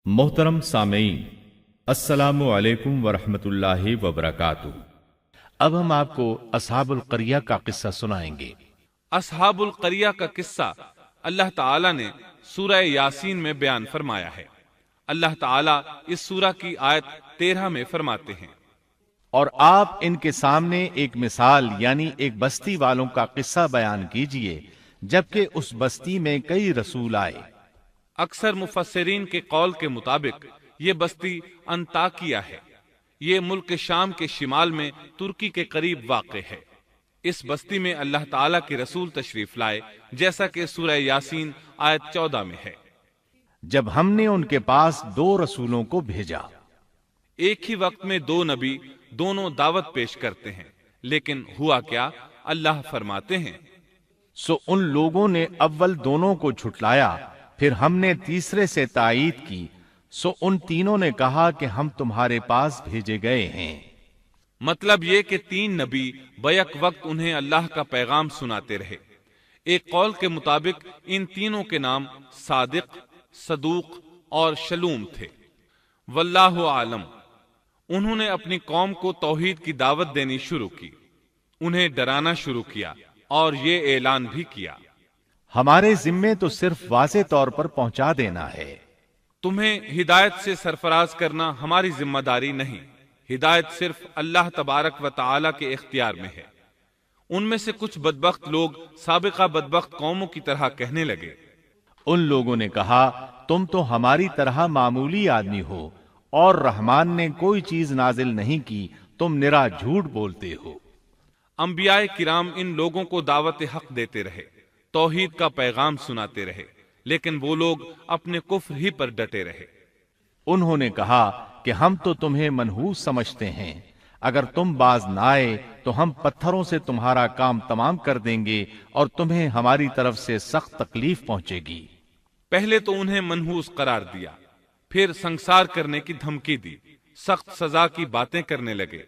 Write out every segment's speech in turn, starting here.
मोहतरम सामीन, अस्सलामु अलैकुम वरहमतुल्लाहि वबरकातुहू। अब हम आपको असहाबुल क़रिया का किस्सा सुनाएंगे। असहाबुल क़रिया का किस्सा अल्लाह ताला ने सूरह यासीन में बयान फरमाया है। अल्लाह ताला इस सूरह की आयत 13 में फरमाते हैं, और आप इनके सामने एक मिसाल यानी एक बस्ती वालों का किस्सा बयान कीजिए, जबकि उस बस्ती में कई रसूल आए। अक्सर मुफस्सिरीन के कौल के मुताबिक ये बस्ती अंताकिया है। ये मुल्क शाम के शिमाल में तुर्की के करीब वाक़ है। इस बस्ती में अल्लाह ताला के रसूल तशरीफ लाए, जैसा कि सूरह यासीन आयत 14 में है। जब हमने उनके पास 2 रसूलों को भेजा। एक ही वक्त में 2 नबी दोनों दावत पेश करते हैं, लेकिन हुआ क्या, अल्लाह फरमाते हैं, सो उन लोगों ने अव्वल दोनों को झुठलाया, फिर हमने तीसरे से तायीद की, सो उन तीनों ने कहा कि हम तुम्हारे पास भेजे गए हैं। मतलब ये कि 3 नबी बैक वक्त उन्हें अल्लाह का पैगाम सुनाते रहे। एक कौल के मुताबिक इन तीनों के नाम सादिक, सदूक और शलूम थे। वल्लाहु आलम। उन्होंने अपनी कौम को तौहीद की दावत देनी शुरू की, उन्हें डराना शुरू किया और ये ऐलान भी किया, हमारे जिम्मे तो सिर्फ वाज़े तौर पर पहुंचा देना है। तुम्हें हिदायत से सरफराज करना हमारी जिम्मेदारी नहीं। हिदायत सिर्फ अल्लाह तबारक व तआला के इख्तियार में है। उनमें से कुछ बदबख्त लोग साबिका बदबख्त कौमों की तरह कहने लगे। उन लोगों ने कहा, तुम तो हमारी तरह मामूली आदमी हो और रहमान ने कोई चीज नाजिल नहीं की, तुम निरा झूठ बोलते हो। अंबियाए किराम इन लोगों को दावत हक देते रहे, तौहीद का पैगाम सुनाते रहे, लेकिन वो लोग अपने कुफ्र ही पर डटे रहे। उन्होंने कहा कि हम तो तुम्हें मनहूस समझते हैं, अगर तुम बाज न आए तो हम पत्थरों से तुम्हारा काम तमाम कर देंगे और तुम्हें हमारी तरफ से सख्त तकलीफ पहुंचेगी। पहले तो उन्हें मनहूस करार दिया, फिर संसार करने की धमकी दी, सख्त सजा की बातें करने लगे।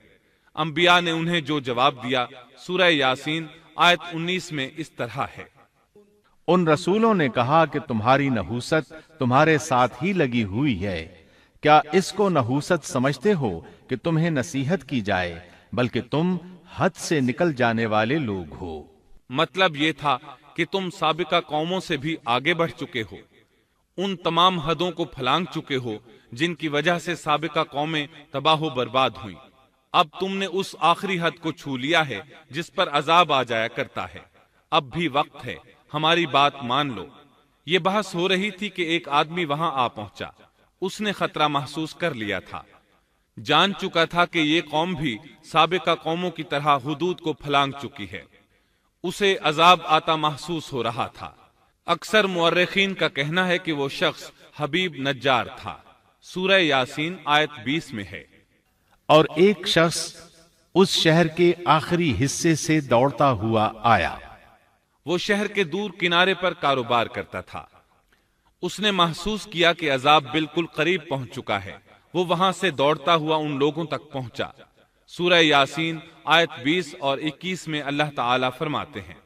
अंबिया ने उन्हें जो जवाब दिया, सूरह यासीन आयत 19 में इस तरह है, उन रसूलों ने कहा कि तुम्हारी नहूसत तुम्हारे साथ ही लगी हुई है। क्या इसको नहूसत समझते हो कि तुम्हें नसीहत की जाए, बल्कि तुम हद से निकल जाने वाले लोग हो। मतलब ये था कि तुम साबिका कौमों से भी आगे बढ़ चुके हो, उन तमाम हदों को फलांग चुके हो जिनकी वजह से साबिका कौमें तबाह बर्बाद हुई। अब तुमने उस आखिरी हद को छू लिया है जिस पर अजाब आ जाया करता है। अब भी वक्त है, हमारी बात मान लो। ये बहस हो रही थी कि एक आदमी वहां आ पहुंचा। उसने खतरा महसूस कर लिया था, जान चुका था कि ये कौम भी साबिका कौमों की तरह हुदूद को फलांग चुकी है। उसे अजाब आता महसूस हो रहा था। अक्सर मुअर्रिखीन का कहना है कि वो शख्स हबीब नज्जार था। सूरह यासीन आयत 20 में है, और एक शख्स उस शहर के आखिरी हिस्से से दौड़ता हुआ आया। वो शहर के दूर किनारे पर कारोबार करता था। उसने महसूस किया कि अजाब बिल्कुल करीब पहुंच चुका है। वो वहां से दौड़ता हुआ उन लोगों तक पहुंचा। सूरह यासीन आयत 20 और 21 में अल्लाह ताला फरमाते हैं,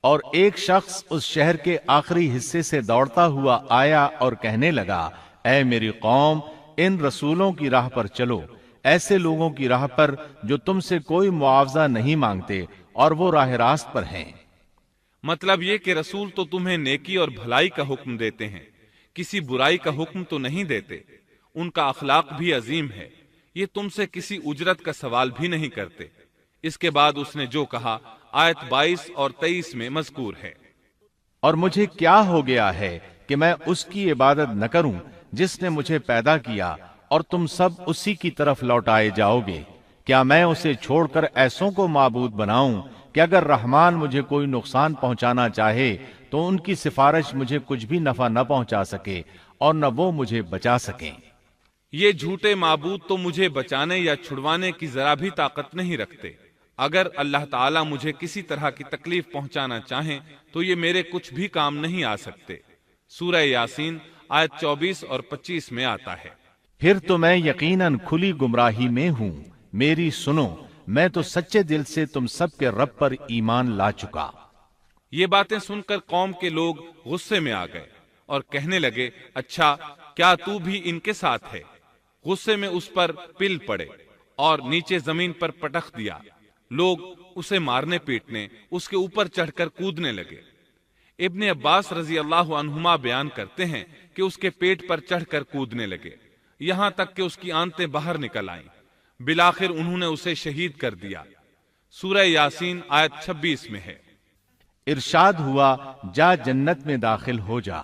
और एक शख्स उस शहर के आखिरी हिस्से से दौड़ता हुआ आया और कहने लगा, ऐ मेरी कौम, इन रसूलों की राह पर चलो, ऐसे लोगों की राह पर जो तुमसे कोई मुआवजा नहीं मांगते और वो राह रास्त पर हैं। मतलब ये कि रसूल तो तुम्हें नेकी और भलाई का हुक्म देते हैं, किसी बुराई का हुक्म तो नहीं देते। उनका अखलाक भी अजीम है, ये तुमसे किसी उजरत का सवाल भी नहीं करते। इसके बाद उसने जो कहा आयत 22 और 23 में मज़कूर है, और मुझे क्या हो गया है कि मैं उसकी इबादत न करूं जिसने मुझे पैदा किया, और तुम सब उसी की तरफ लौटाए जाओगे। क्या मैं उसे छोड़कर ऐसों को माबूद बनाऊं कि अगर रहमान मुझे कोई नुकसान पहुंचाना चाहे तो उनकी सिफारिश मुझे कुछ भी नफा न पहुंचा सके और न वो मुझे बचा सकें। ये झूठे माबूद तो मुझे बचाने या छुड़वाने की जरा भी ताकत नहीं रखते। अगर अल्लाह ताला मुझे किसी तरह की तकलीफ पहुंचाना चाहें तो ये मेरे कुछ भी काम नहीं आ सकते। सूरह यासीन आयत 24 और 25 में आता है, फिर तो मैं यकीनन खुली गुमराही में हूं, मेरी सुनो, मैं तो सच्चे दिल से तुम सब के रब पर ईमान ला चुका। ये बातें सुनकर कौम के लोग गुस्से में आ गए اور کہنے لگے اچھا کیا تو بھی ان کے ساتھ ہے؟ غصے میں اس پر پل پڑے اور نیچے زمین پر پٹخ دیا۔ لوگ اسے مارنے پیٹنے اس کے اوپر چڑھ کر کودنے لگے۔ ابن عباس رضی اللہ عنہما بیان کرتے ہیں کہ اس کے پیٹ پر چڑھ کر کودنے لگے، یہاں تک کہ اس کی آنتیں باہر نکل آئیں۔ بالآخر انہوں نے اسے شہید کر دیا۔ سورہ یاسین آیت 26 میں ہے۔ ارشاد ہوا جا جنت میں داخل ہو جا،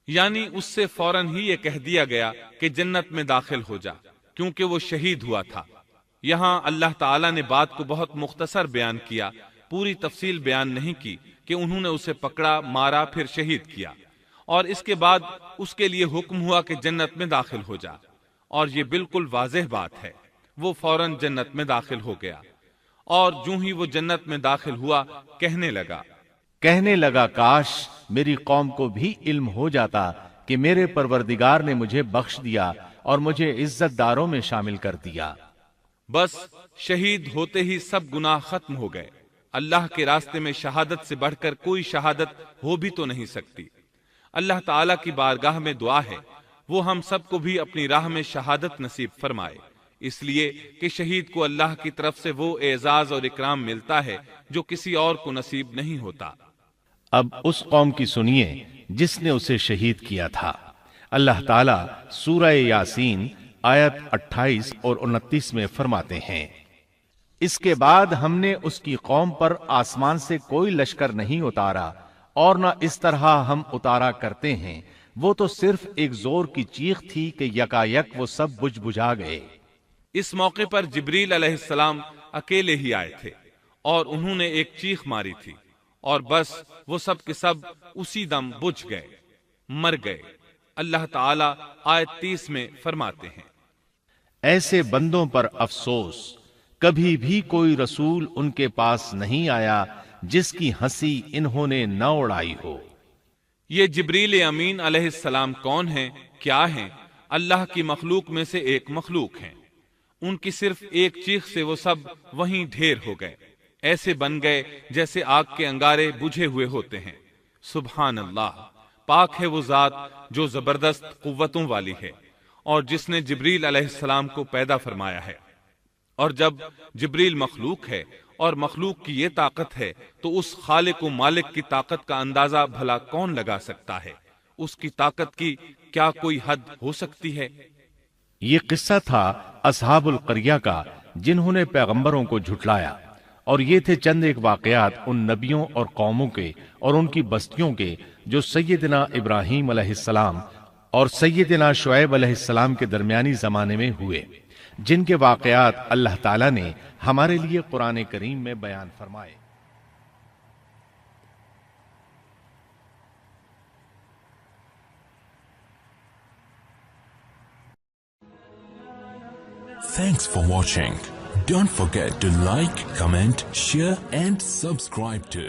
یعنی اس سے فوراً ہی یہ کہہ دیا گیا کہ جنت میں داخل ہو جا، کیونکہ وہ شہید ہوا تھا۔ یہاں اللہ تعالیٰ نے بات کو بہت مختصر بیان کیا، پوری تفصیل بیان نہیں کی کہ انہوں نے اسے پکڑا، مارا، پھر شہید کیا، اور اس کے بعد اس کے لیے حکم ہوا کہ جنت میں داخل ہو جا، اور یہ بالکل واضح بات ہے۔ وہ فوراً جنت میں داخل ہو گیا، اور جو ہی وہ جنت میں داخل ہوا کہنے لگا کاش میری قوم کو بھی علم ہو جاتا کہ میرے پروردگار نے مجھے بخش دیا اور مجھے عزت داروں میں شامل کر دیا۔ بس شہید ہوتے ہی سب گناہ ختم ہو گئے۔ اللہ کے راستے میں شہادت سے بڑھ کر کوئی شہادت ہو بھی تو نہیں سکتی۔ اللہ تعالیٰ کی بارگاہ میں دعا ہے وہ ہم سب کو بھی اپنی راہ میں شہادت نصیب فرمائے، اس لیے کہ شہید کو اللہ کی طرف سے وہ اعزاز اور اکرام ملتا ہے جو کسی اور کو نصیب نہیں ہوتا۔ اب اس قوم کی سنیے جس نے اسے شہید کیا تھا۔ اللہ تعالیٰ سورہ یاسین آیت 28 اور 29 میں فرماتے ہیں، اس کے بعد ہم نے اس کی قوم پر آسمان سے کوئی لشکر نہیں اتارا اور نہ اس طرح ہم اتارا کرتے ہیں، وہ تو صرف ایک زور کی چیخ تھی کہ یکایک وہ سب بجھ بجھا گئے۔ اس موقع پر جبریل علیہ السلام اکیلے ہی آئے تھے اور انہوں نے ایک چیخ ماری تھی اور بس وہ سب کے سب اسی دم بجھ گئے، مر گئے۔ اللہ تعالیٰ آیت 30 میں فرماتے ہیں، ایسے بندوں پر افسوس، کبھی بھی کوئی رسول ان کے پاس نہیں آیا جس کی ہنسی انہوں نے نہ اڑائی ہو۔ یہ جبریل امین علیہ السلام کون ہیں، کیا ہیں؟ اللہ کی مخلوق میں سے ایک مخلوق ہیں۔ ان کی صرف ایک چیخ سے وہ سب وہیں ڈھیر ہو گئے، ایسے بن گئے جیسے آگ کے انگارے بجھے ہوئے ہوتے ہیں۔ سبحان اللہ، پاک ہے وہ ذات جو زبردست قوتوں والی ہے اور جس نے جبریل علیہ السلام کو پیدا فرمایا ہے۔ اور جب جبریل مخلوق ہے اور مخلوق کی یہ طاقت ہے تو اس خالق و مالک کی طاقت کا اندازہ بھلا کون لگا سکتا ہے؟ اس کی طاقت کی کیا کوئی حد ہو سکتی ہے؟ یہ قصہ تھا اصحاب القریہ کا جنہوں نے پیغمبروں کو جھٹلایا، اور یہ تھے چند ایک واقعات ان نبیوں اور قوموں کے اور ان کی بستیوں کے جو سیدنا ابراہیم علیہ السلام اور سیدنا شعیب علیہ السلام کے درمیانی زمانے میں ہوئے، جن کے واقعات اللہ تعالیٰ نے ہمارے لیے قرآن کریم میں بیان فرمائے۔ Thanks for watching. Don't forget to like, comment, share and subscribe to